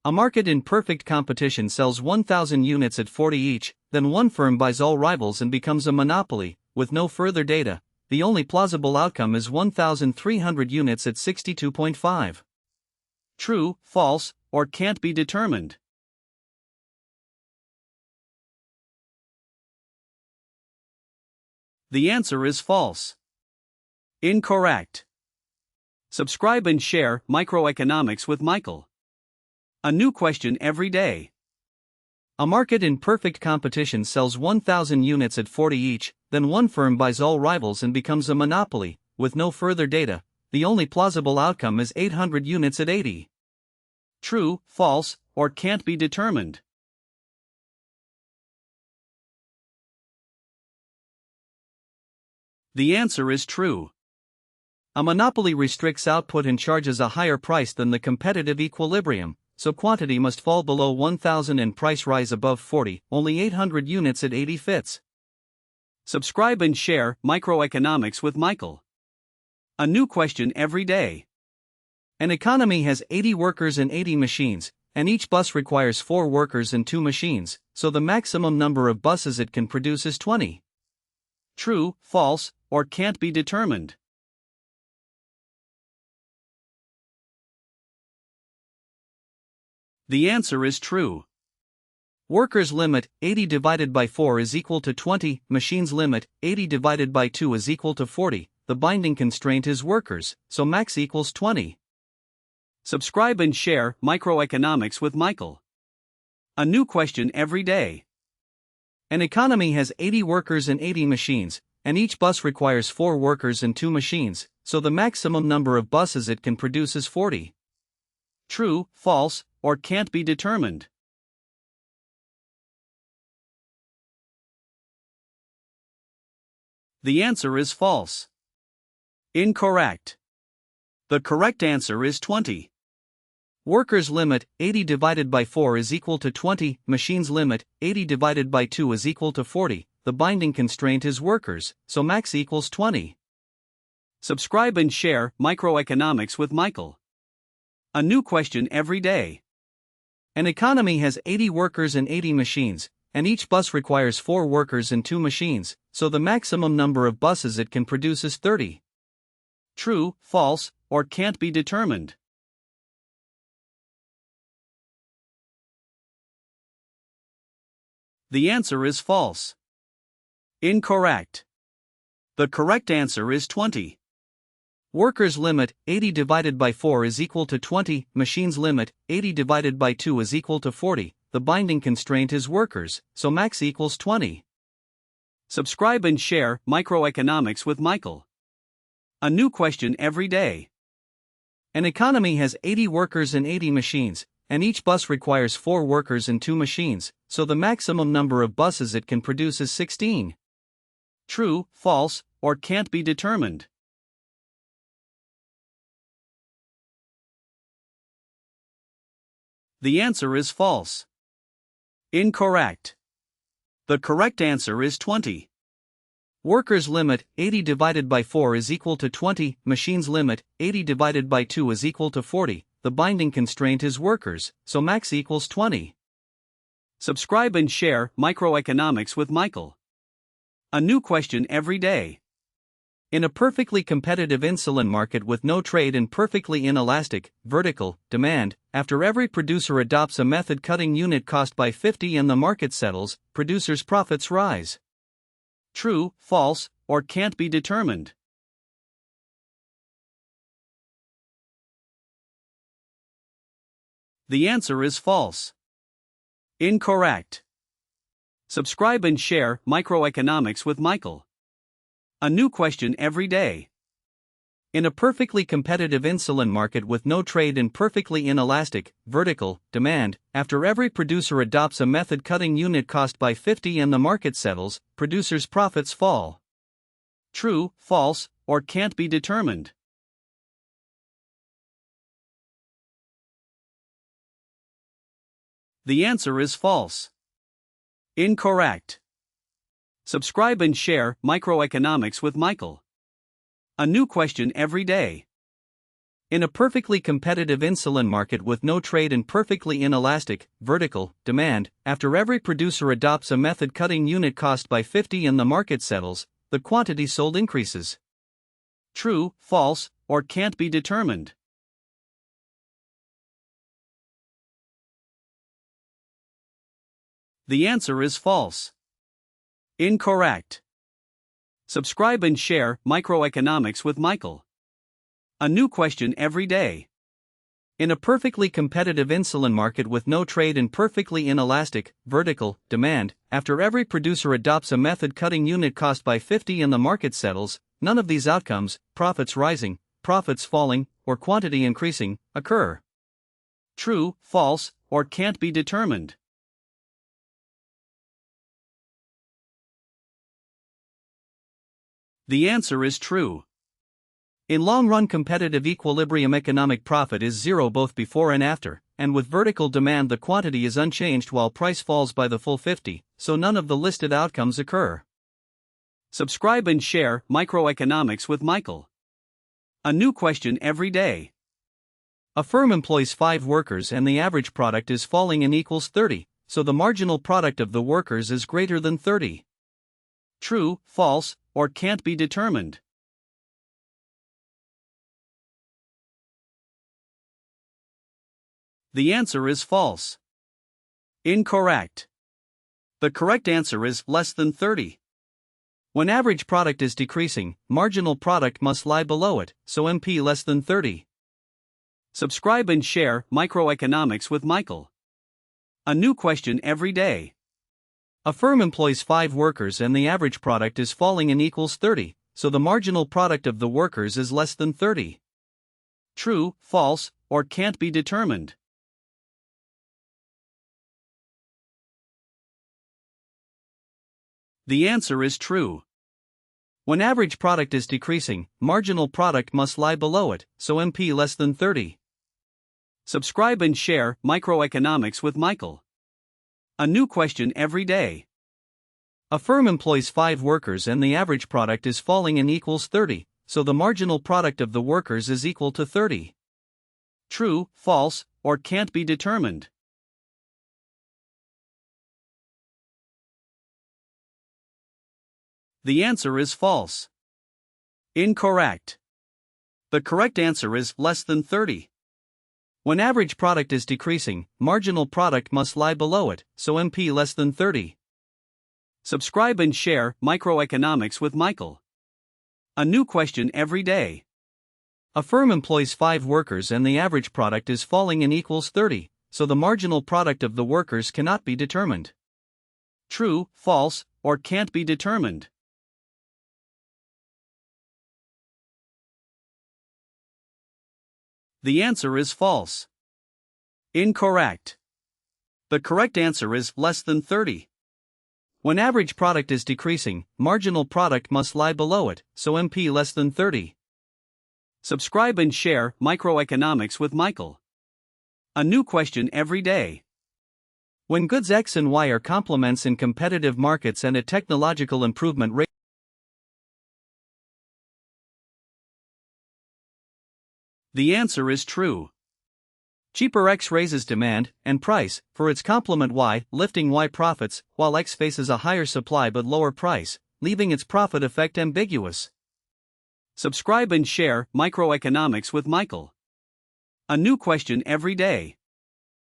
A market in perfect competition sells 1,000 units at 40 each, then one firm buys all rivals and becomes a monopoly, with no further data. The only plausible outcome is 1,300 units at 62.5. True, false, or can't be determined. The answer is false. Incorrect. Subscribe and share Microeconomics with Michael. A new question every day. A market in perfect competition sells 1,000 units at 40 each, then one firm buys all rivals and becomes a monopoly, with no further data. The only plausible outcome is 800 units at 80. True, false, or can't be determined. The answer is true. A monopoly restricts output and charges a higher price than the competitive equilibrium, so quantity must fall below 1,000 and price rise above 40. Only 800 units at 80 fits. Subscribe and share Microeconomics with Michael. A new question every day. An economy has 80 workers and 80 machines, and each bus requires 4 workers and 2 machines, so the maximum number of buses it can produce is 20. True, false, or can't be determined. The answer is true. Workers limit, 80 divided by 4 is equal to 20, machines limit, 80 divided by 2 is equal to 40, the binding constraint is workers, so max equals 20. Subscribe and share Microeconomics with Michael. A new question every day. An economy has 80 workers and 80 machines, and each bus requires 4 workers and 2 machines, so the maximum number of buses it can produce is 40. True, false, or can't be determined. The answer is false. Incorrect. The correct answer is 20. Workers limit, 80 divided by 4 is equal to 20, machines limit, 80 divided by 2 is equal to 40, the binding constraint is workers, so max equals 20. Subscribe and share Microeconomics with Michael. A new question every day. An economy has 80 workers and 80 machines, and each bus requires 4 workers and 2 machines, so the maximum number of buses it can produce is 30. True, false, or can't be determined. The answer is false. Incorrect. The correct answer is 20. Workers limit, 80 divided by 4 is equal to 20, machines limit, 80 divided by 2 is equal to 40, the binding constraint is workers, so max equals 20. Subscribe and share Microeconomics with Michael. A new question every day. An economy has 80 workers and 80 machines, and each bus requires 4 workers and 2 machines, so the maximum number of buses it can produce is 16. True, false, or can't be determined. The answer is false. Incorrect. The correct answer is 20. Workers limit, 80 divided by 4 is equal to 20, machines limit, 80 divided by 2 is equal to 40, the binding constraint is workers, so max equals 20. Subscribe and share Microeconomics with Michael. A new question every day. In a perfectly competitive insulin market with no trade and perfectly inelastic, vertical, demand, after every producer adopts a method cutting unit cost by 50 and the market settles, producers' profits rise. True, false, or can't be determined. The answer is false. Incorrect. Subscribe and share Microeconomics with Michael. A new question every day. In a perfectly competitive insulin market with no trade and perfectly inelastic, vertical, demand, after every producer adopts a method cutting unit cost by 50 and the market settles, producers' profits fall. True, false, or can't be determined. The answer is false. Incorrect. Subscribe and share Microeconomics with Michael. A new question every day. In a perfectly competitive insulin market with no trade and perfectly inelastic, vertical, demand, after every producer adopts a method cutting unit cost by 50 and the market settles, the quantity sold increases. True, false, or can't be determined. The answer is false. Incorrect. Subscribe and share Microeconomics with Michael. A new question every day. In a perfectly competitive insulin market with no trade and perfectly inelastic, vertical, demand, after every producer adopts a method cutting unit cost by 50 and the market settles, none of these outcomes, profits rising, profits falling, or quantity increasing, occur. True, false, or can't be determined. The answer is true. In long-run competitive equilibrium economic profit is zero both before and after, and with vertical demand the quantity is unchanged while price falls by the full 50, so none of the listed outcomes occur. Subscribe and share Microeconomics with Michael. A new question every day. A firm employs 5 workers and the average product is falling and equals 30, so the marginal product of the workers is greater than 30. True, false, or can't be determined. The answer is false. Incorrect. The correct answer is less than 30. When average product is decreasing, marginal product must lie below it, so MP less than 30. Subscribe and share Microeconomics with Michael. A new question every day. A firm employs 5 workers and the average product is falling and equals 30, so the marginal product of the workers is less than 30. True, false, or can't be determined. The answer is true. When average product is decreasing, marginal product must lie below it, so MP less than 30. Subscribe and share Microeconomics with Michael. A new question every day. A firm employs 5 workers and the average product is falling and equals 30, so the marginal product of the workers is equal to 30. True, false, or can't be determined. The answer is false. Incorrect. The correct answer is less than 30. When average product is decreasing, marginal product must lie below it, so MP less than 30. Subscribe and share Microeconomics with Michael. A new question every day. A firm employs 5 workers and the average product is falling and equals 30, so the marginal product of the workers cannot be determined. True, false, or can't be determined. The answer is false. Incorrect. The correct answer is less than 30. When average product is decreasing, marginal product must lie below it, so MP less than 30. Subscribe and share Microeconomics with Michael. A new question every day. When goods X and Y are complements in competitive markets and a technological improvement rate. The answer is true. Cheaper X raises demand and price for its complement Y, lifting Y profits, while X faces a higher supply but lower price, leaving its profit effect ambiguous. Subscribe and share Microeconomics with Michael. A new question every day.